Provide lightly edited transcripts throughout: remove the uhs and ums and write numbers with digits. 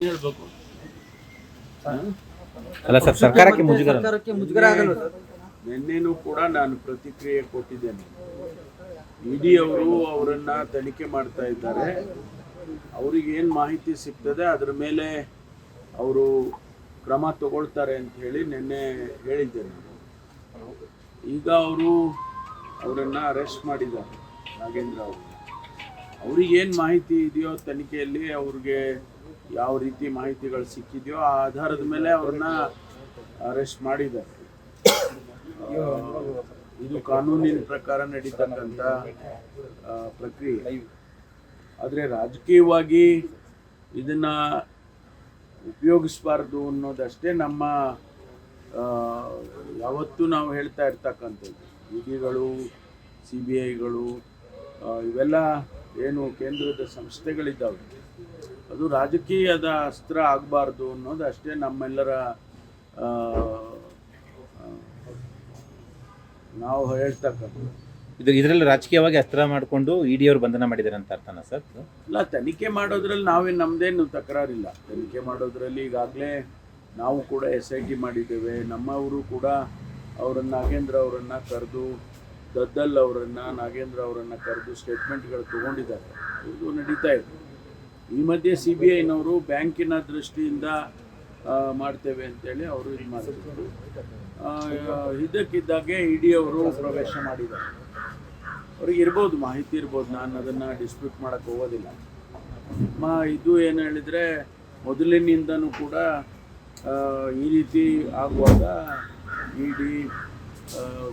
ಹೇಳ್ಬೇಕು. ಅಲ್ಲ ಸರ್, ಸರ್ಕಾರಕ್ಕೆ ಮುಜುಗರ ಆಗಲ್ಲ ಸರ್. ನಿನ್ನೆನೂ ಕೂಡ ನಾನು ಪ್ರತಿಕ್ರಿಯೆ ಕೊಟ್ಟಿದ್ದೇನೆ. ಇಡಿ ಅವರು ಅವರನ್ನ ತನಿಖೆ ಮಾಡ್ತಾ ಇದ್ದಾರೆ. ಅವ್ರಿಗೆ ಏನು ಮಾಹಿತಿ ಸಿಗ್ತದೆ ಅದರ ಮೇಲೆ ಅವರು ಕ್ರಮ ತಗೊಳ್ತಾರೆ ಅಂತ ಹೇಳಿ ನಿನ್ನೆ ಹೇಳಿದ್ದೇನೆ. ಈಗ ಅವರನ್ನು ಅರೆಸ್ಟ್ ಮಾಡಿದ್ದಾರೆ, ನಾಗೇಂದ್ರ ಅವರು. ಅವ್ರಿಗೆ ಏನು ಮಾಹಿತಿ ಇದೆಯೋ ತನಿಖೆಯಲ್ಲಿ, ಅವ್ರಿಗೆ ಯಾವ ರೀತಿ ಮಾಹಿತಿಗಳು ಸಿಕ್ಕಿದೆಯೋ ಆ ಆಧಾರದ ಮೇಲೆ ಅವ್ರನ್ನ ಅರೆಸ್ಟ್ ಮಾಡಿದ್ದಾರೆ. ಇದು ಕಾನೂನಿನ ಪ್ರಕಾರ ನಡೀತಕ್ಕಂಥ ಪ್ರಕ್ರಿಯೆ. ಆದರೆ ರಾಜಕೀಯವಾಗಿ ಇದನ್ನು ಉಪಯೋಗಿಸಬಾರ್ದು ಅನ್ನೋದಷ್ಟೇ ನಮ್ಮ ಯಾವತ್ತೂ ನಾವು ಹೇಳ್ತಾ ಇರ್ತಕ್ಕಂಥದ್ದು. ಇಡಿಗಳು, CBIಗಳು, ಇವೆಲ್ಲ ಏನು ಕೇಂದ್ರದ ಸಂಸ್ಥೆಗಳಿದ್ದಾವೆ, ಅದು ರಾಜಕೀಯದ ಅಸ್ತ್ರ ಆಗಬಾರ್ದು ಅನ್ನೋದು ಅಷ್ಟೇ ನಮ್ಮೆಲ್ಲರ ನಾವು ಹೇಳ್ತಕ್ಕಂಥದ್ದು. ಇದರಲ್ಲಿ ರಾಜಕೀಯವಾಗಿ ಅಸ್ತ್ರ ಮಾಡಿಕೊಂಡು ಇಡಿ ಅವರು ಬಂಧನ ಮಾಡಿದ್ದಾರೆ ಅಂತ ಅರ್ಥನಾ ಸರ್? ಇಲ್ಲ, ತನಿಖೆ ಮಾಡೋದ್ರಲ್ಲಿ ನಮ್ಮದೇನು ತಕರಾರಿಲ್ಲ. ತನಿಖೆ ಮಾಡೋದ್ರಲ್ಲಿ ಈಗಾಗಲೇ ನಾವು ಕೂಡ SIT ಮಾಡಿದ್ದೇವೆ. ನಮ್ಮವರು ಕೂಡ ನಾಗೇಂದ್ರ ಅವರನ್ನು ಕರೆದು, ದದ್ದಲ್ ಅವರನ್ನು, ನಾಗೇಂದ್ರ ಅವರನ್ನು ಕರೆದು ಸ್ಟೇಟ್ಮೆಂಟ್ಗಳು ತೊಗೊಂಡಿದ್ದಾರೆ. ಇದು ನಡೀತಾ ಇದೆ. ಈ ಮಧ್ಯೆ CBIನವರು ಬ್ಯಾಂಕಿನ ದೃಷ್ಟಿಯಿಂದ ಮಾಡ್ತೇವೆ ಅಂತೇಳಿ ಅವರು ಇದು ಮಾಡ್ತಿದ್ರು. ಇದಕ್ಕಿದ್ದಾಗೆ ಇಡಿ ಅವರು ಪ್ರವೇಶ ಮಾಡಿದ್ದಾರೆ. ಅವ್ರಿಗೆ ಇರ್ಬೋದು, ಮಾಹಿತಿ ಇರ್ಬೋದು, ನಾನು ಅದನ್ನು ಡಿಸ್ಪ್ಯೂಟ್ ಮಾಡೋಕ್ಕೆ ಹೋಗೋದಿಲ್ಲ. ಇದು ಏನು ಹೇಳಿದರೆ, ಮೊದಲಿನಿಂದನೂ ಕೂಡ ಈ ರೀತಿ ಆಗುವಾಗ ಇಡಿ,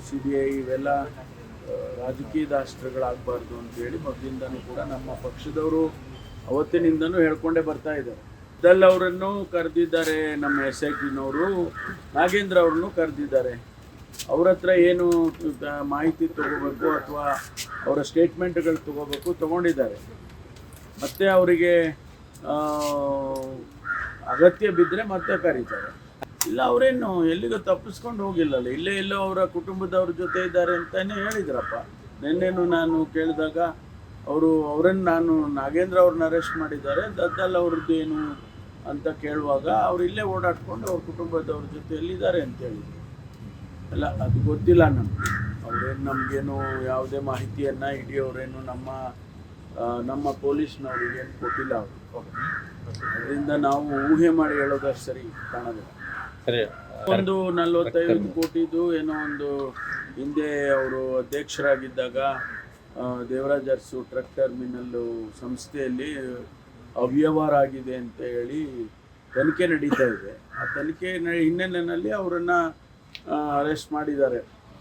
CBI ಇವೆಲ್ಲ ರಾಜಕೀಯದ ಅಸ್ತ್ರಗಳಾಗಬಾರ್ದು ಅಂತೇಳಿ ಮೊದಲಿಂದನೂ ಕೂಡ ನಮ್ಮ ಪಕ್ಷದವರು ಅವತ್ತಿನಿಂದನೂ ಹೇಳ್ಕೊಂಡೇ ಬರ್ತಾ ಇದ್ದಾರೆ. ದಲ್ ಅವರನ್ನು ಕರೆದಿದ್ದಾರೆ, ನಮ್ಮ SITನವರು ನಾಗೇಂದ್ರ ಅವ್ರನ್ನೂ ಕರೆದಿದ್ದಾರೆ. ಅವ್ರ ಹತ್ರ ಏನು ಮಾಹಿತಿ ತೊಗೋಬೇಕು ಅಥವಾ ಅವರ ಸ್ಟೇಟ್ಮೆಂಟ್ಗಳು ತೊಗೊಂಡಿದ್ದಾರೆ. ಮತ್ತು ಅವರಿಗೆ ಅಗತ್ಯ ಬಿದ್ದರೆ ಮತ್ತೆ ಕರೀತಾರೆ. ಇಲ್ಲ, ಅವರೇನು ಎಲ್ಲಿಗೂ ತಪ್ಪಿಸ್ಕೊಂಡು ಹೋಗಿಲ್ಲಲ್ಲ, ಇಲ್ಲೇ ಎಲ್ಲೋ ಅವರ ಕುಟುಂಬದವ್ರ ಜೊತೆ ಇದ್ದಾರೆ ಅಂತಲೇ ಹೇಳಿದ್ರಪ್ಪ. ನಿನ್ನೆನೂ ನಾನು ಕೇಳಿದಾಗ ನಾನು ನಾಗೇಂದ್ರ ಅವ್ರನ್ನ ಅರೆಸ್ಟ್ ಮಾಡಿದ್ದಾರೆ, ದದ್ದಲ್ ಅವ್ರದ್ದು ಏನು ಅಂತ ಕೇಳುವಾಗ ಅವ್ರು ಇಲ್ಲೇ ಓಡಾಡ್ಕೊಂಡು ಅವ್ರ ಕುಟುಂಬದವ್ರ ಜೊತೆ ಎಲ್ಲಿದ್ದಾರೆ ಅಂತೇಳಿ. ಅಲ್ಲ, ಅದು ಗೊತ್ತಿಲ್ಲ ನಮಗೆ. ಅವರೇನು ನಮಗೇನು ಯಾವುದೇ ಮಾಹಿತಿಯನ್ನು ಇಡಿ ಅವರೇನು ನಮ್ಮ ಪೊಲೀಸ್ನವ್ರಿಗೇನು ಕೊಟ್ಟಿಲ್ಲ ಅವರು. ಅದರಿಂದ ನಾವು ಊಹೆ ಮಾಡಿ ಹೇಳೋದಷ್ಟು ಸರಿ ಕಾಣೋದಿಲ್ಲ. ಒಂದು 45 ಕೋಟಿದು ಏನೋ ಒಂದು ಹಿಂದೆ ಅವರು ಅಧ್ಯಕ್ಷರಾಗಿದ್ದಾಗ ದೇವರಾಜ್ ಅರಸು ಟ್ರಕ್ ಟರ್ಮಿನಲ್ಲು ಸಂಸ್ಥೆಯಲ್ಲಿ ಅವ್ಯವಹಾರ ಆಗಿದೆ ಅಂತ ಹೇಳಿ ತನಿಖೆ ನಡೀತಾ ಇದೆ. ಆ ತನಿಖೆ ಹಿನ್ನೆಲೆಯಲ್ಲಿ ಅವರನ್ನು ಅರೆಸ್ಟ್ ಮಾಡಿದ್ದಾರೆ.